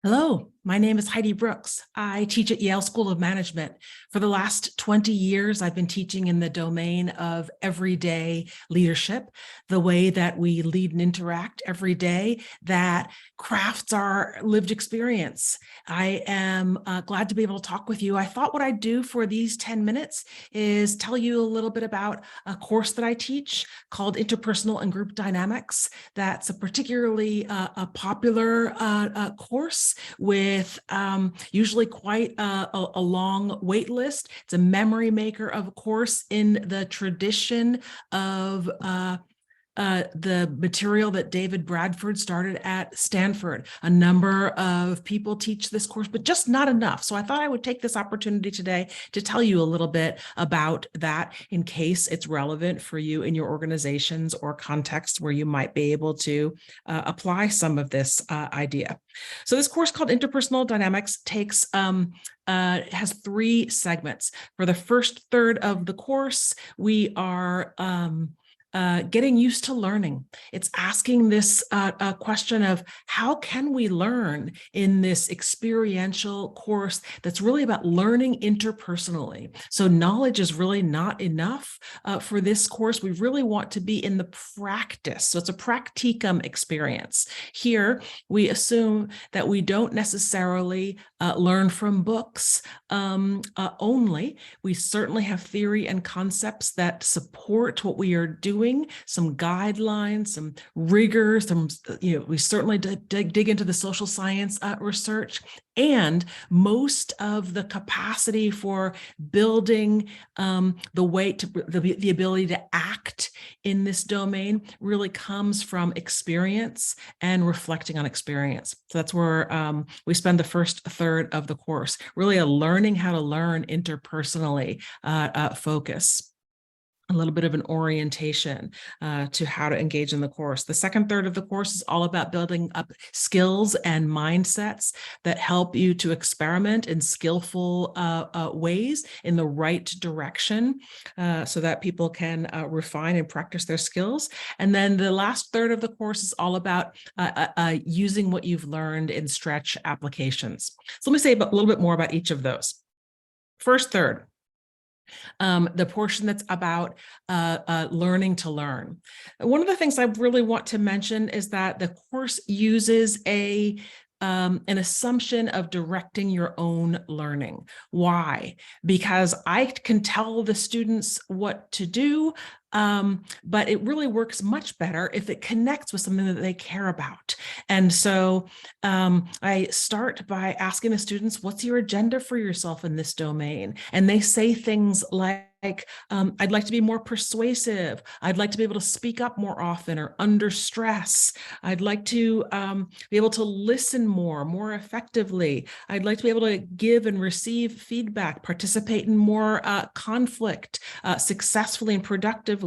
Hello, my name is Heidi Brooks. I teach at Yale School of Management. For the last 20 years, I've been teaching in the domain of everyday leadership, the way that we lead and interact every day that crafts our lived experience. I am glad to be able to talk with you. I thought what I'd do for these 10 minutes is tell you a little bit about a course that I teach called Interpersonal and Group Dynamics. That's a particularly popular course with usually quite a long wait list. It's a memory maker, of course, in the tradition of the material that David Bradford started at Stanford. A number of people teach this course, but just not enough. So I thought I would take this opportunity today to tell you a little bit about that in case it's relevant for you in your organizations or contexts where you might be able to apply some of this idea. So this course called Interpersonal Dynamics has three segments. For the first third of the course, we are getting used to learning. It's asking this question of how can we learn in this experiential course that's really about learning interpersonally. So knowledge is really not enough for this course. We really want to be in the practice. So it's a practicum experience. Here, we assume that we don't necessarily learn from books only. We certainly have theory and concepts that support what we are doing, some guidelines, some rigor, we certainly dig into the social science research, and most of the capacity for building the ability to act in this domain really comes from experience and reflecting on experience. So that's where we spend the first third of the course, really a learning how to learn interpersonally focus. A little bit of an orientation to how to engage in the course. The second third of the course is all about building up skills and mindsets that help you to experiment in skillful ways in the right direction so that people can refine and practice their skills. And then the last third of the course is all about using what you've learned in stretch applications. So let me say a little bit more about each of those. First third. The portion that's about learning to learn. One of the things I really want to mention is that the course uses an assumption of directing your own learning. Why? Because I can tell the students what to do, but it really works much better if it connects with something that they care about. And so I start by asking the students, what's your agenda for yourself in this domain? And they say things like, I'd like to be more persuasive. I'd like to be able to speak up more often or under stress. I'd like to be able to listen more effectively. I'd like to be able to give and receive feedback, participate in more conflict successfully and productively.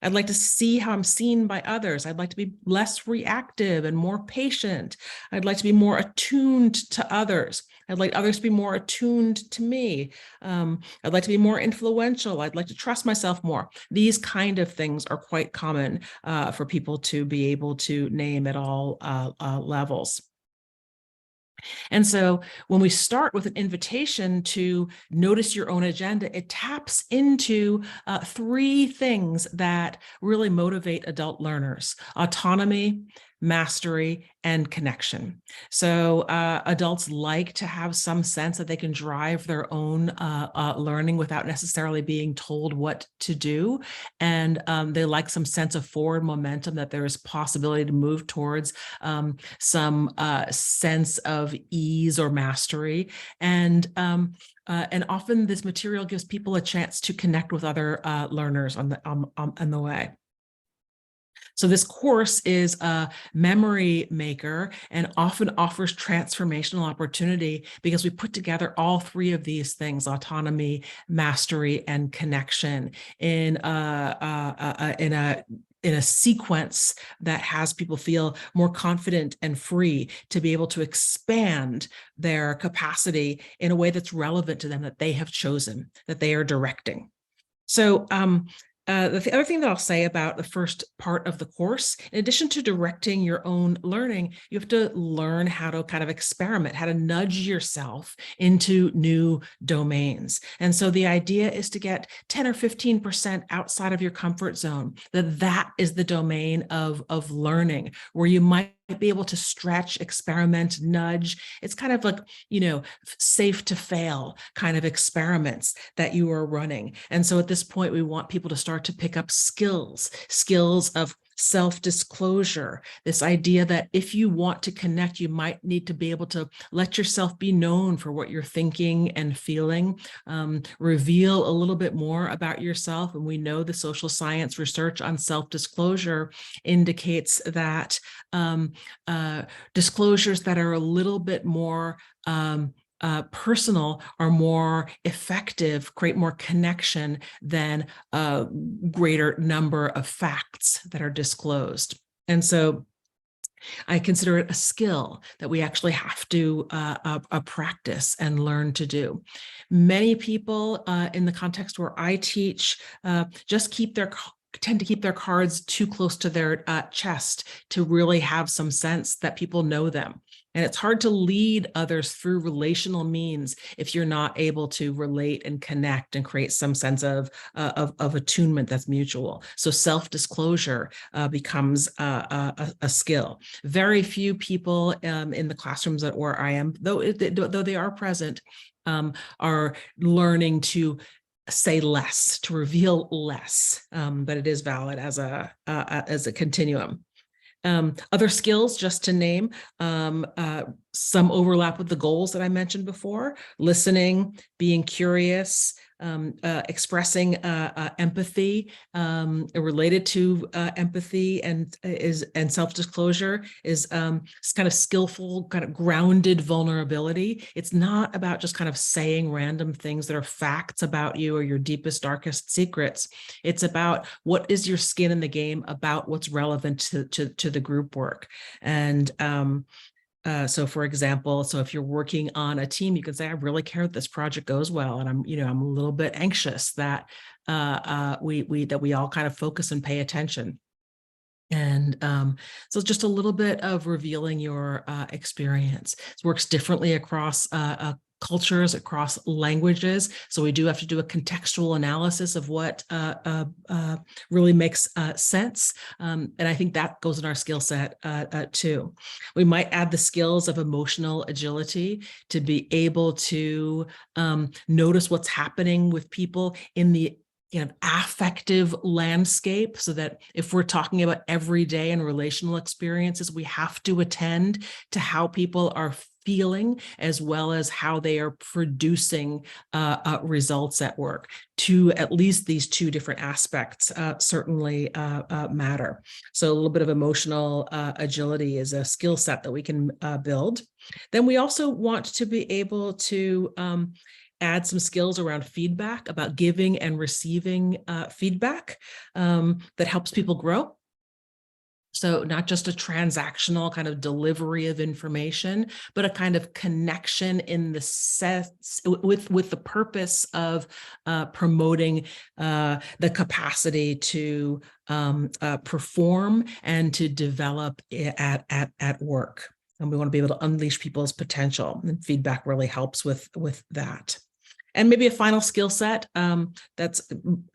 I'd like to see how I'm seen by others. I'd like to be less reactive and more patient. I'd like to be more attuned to others. I'd like others to be more attuned to me. I'd like to be more influential. I'd like to trust myself more. These kind of things are quite common for people to be able to name at all levels. And so when we start with an invitation to notice your own agenda, it taps into three things that really motivate adult learners: autonomy, mastery, and connection. So adults like to have some sense that they can drive their own learning without necessarily being told what to do. And they like some sense of forward momentum, that there is possibility to move towards some sense of ease or mastery. And often this material gives people a chance to connect with other learners on the way. So this course is a memory maker and often offers transformational opportunity because we put together all three of these things: autonomy, mastery, and connection in a sequence that has people feel more confident and free to be able to expand their capacity in a way that's relevant to them, that they have chosen, that they are directing. So The other thing that I'll say about the first part of the course, in addition to directing your own learning, you have to learn how to kind of experiment, how to nudge yourself into new domains. And so the idea is to get 10 or 15% outside of your comfort zone, that is the domain of learning, where you might be able to stretch, experiment, nudge. It's kind of like, safe to fail kind of experiments that you are running. And so at this point, we want people to start to pick up skills of self-disclosure, this idea that if you want to connect, you might need to be able to let yourself be known for what you're thinking and feeling, reveal a little bit more about yourself. And we know the social science research on self-disclosure indicates that disclosures that are a little bit more personal are more effective, create more connection than a greater number of facts that are disclosed. And so I consider it a skill that we actually have to practice and learn to do. Many people in the context where I teach just tend to keep their cards too close to their chest to really have some sense that people know them. And it's hard to lead others through relational means if you're not able to relate and connect and create some sense of attunement that's mutual. So self-disclosure becomes a skill. Very few people in the classrooms where I am, though they are present, are learning to say less, to reveal less, but it is valid as a continuum. Other skills, just to name, some overlap with the goals that I mentioned before: listening, being curious, expressing empathy, related to empathy and self-disclosure is kind of skillful, kind of grounded vulnerability. It's not about just kind of saying random things that are facts about you or your deepest, darkest secrets. It's about what is your skin in the game about what's relevant to the group work. And so for example, if you're working on a team, you can say, I really care that this project goes well. And I'm a little bit anxious that we all kind of focus and pay attention. And so just a little bit of revealing your experience. It works differently across cultures, across languages. So we do have to do a contextual analysis of what really makes sense. And I think that goes in our skill set too. We might add the skills of emotional agility to be able to notice what's happening with people in the affective landscape, so that if we're talking about everyday and relational experiences, we have to attend to how people are feeling as well as how they are producing results at work. At least these two different aspects certainly matter. So a little bit of emotional agility is a skill set that we can build. Then we also want to be able to add some skills around feedback, about giving and receiving feedback that helps people grow. So not just a transactional kind of delivery of information, but a kind of connection in the sense with the purpose of promoting the capacity to perform and to develop at work. And we want to be able to unleash people's potential, and feedback really helps with that. And maybe a final skill set that's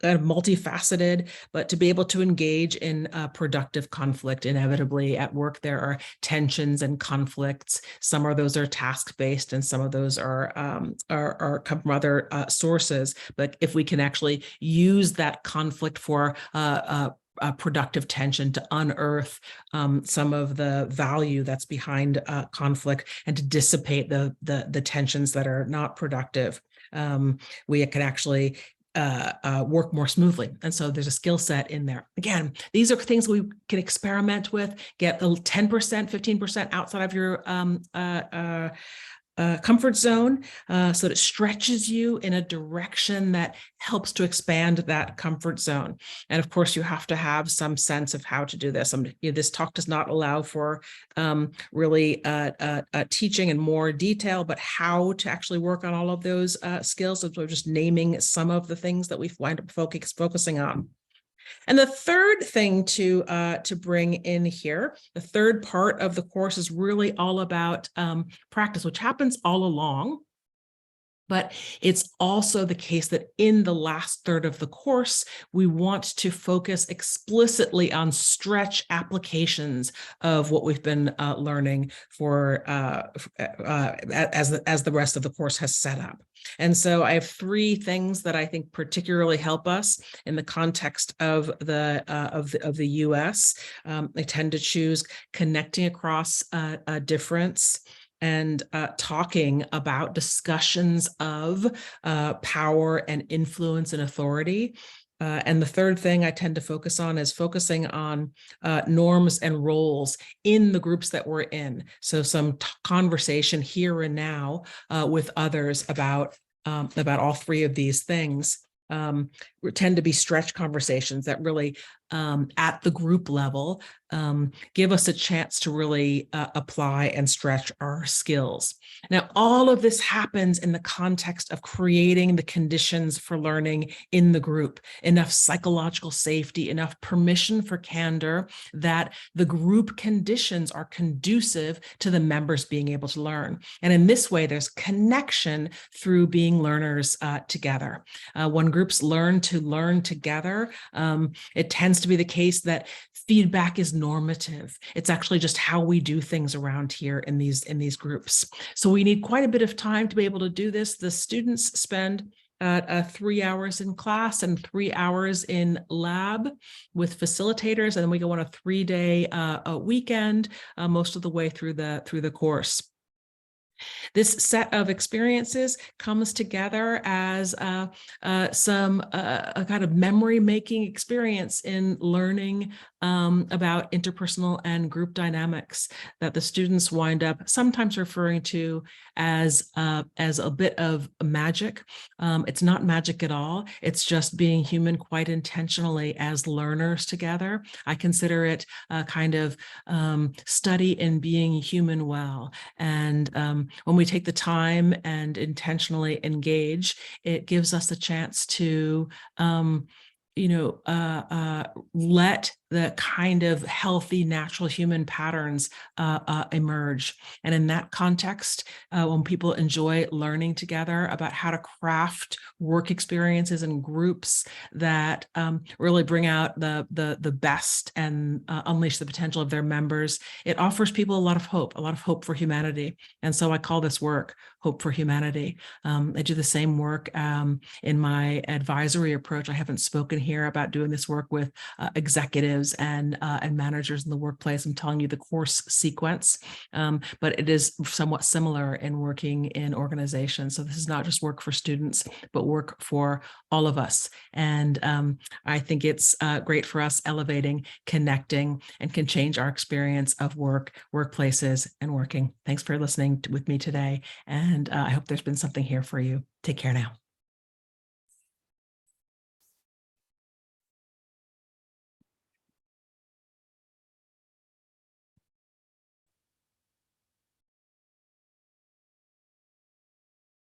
multifaceted, but to be able to engage in productive conflict. Inevitably at work, there are tensions and conflicts. Some of those are task-based and some of those are come from other sources. But if we can actually use that conflict for productive tension to unearth some of the value that's behind conflict and to dissipate the tensions that are not productive, we can actually work more smoothly. And so there's a skill set in there. Again, these are things we can experiment with, get 10%, 15% outside of your comfort zone, so that it stretches you in a direction that helps to expand that comfort zone. And of course, you have to have some sense of how to do this. This talk does not allow for really teaching in more detail, but how to actually work on all of those skills. So we're just naming some of the things that we wind up focusing on. And the third thing to bring in here, the third part of the course is really all about practice, which happens all along. But it's also the case that in the last third of the course, we want to focus explicitly on stretch applications of what we've been learning for as the rest of the course has set up. And so I have three things that I think particularly help us in the context of the US. I tend to choose connecting across a difference and talking about discussions of power and influence and authority. And the third thing I tend to focus on is focusing on norms and roles in the groups that we're in. So some conversation here and now with others about all three of these things. Tend to be stretch conversations that really at the group level give us a chance to really apply and stretch our skills. Now, all of this happens in the context of creating the conditions for learning in the group, enough psychological safety, enough permission for candor that the group conditions are conducive to the members being able to learn. And in this way, there's connection through being learners together. When groups learn together, it tends to be the case that feedback is normative. It's actually just how we do things around here in these groups. So we need quite a bit of time to be able to do this. The students spend 3 hours in class and 3 hours in lab with facilitators, and then we go on a 3-day weekend most of the way through the course. This set of experiences comes together as a kind of memory-making experience in learning about interpersonal and group dynamics that the students wind up sometimes referring to as a bit of magic. It's not magic at all. It's just being human quite intentionally as learners together. I consider it a kind of study in being human well. And when we take the time and intentionally engage, it gives us a chance to let the kind of healthy, natural human patterns emerge. And in that context, when people enjoy learning together about how to craft work experiences in groups that really bring out the best and unleash the potential of their members, it offers people a lot of hope for humanity. And so I call this work Hope for Humanity. I do the same work in my advisory approach. I haven't spoken here about doing this work with executives and managers in the workplace. I'm telling you the course sequence, but it is somewhat similar in working in organizations. So this is not just work for students, but work for all of us. And I think it's great for us elevating, connecting, and can change our experience of work, workplaces, and working. Thanks for listening with me today. And I hope there's been something here for you. Take care now.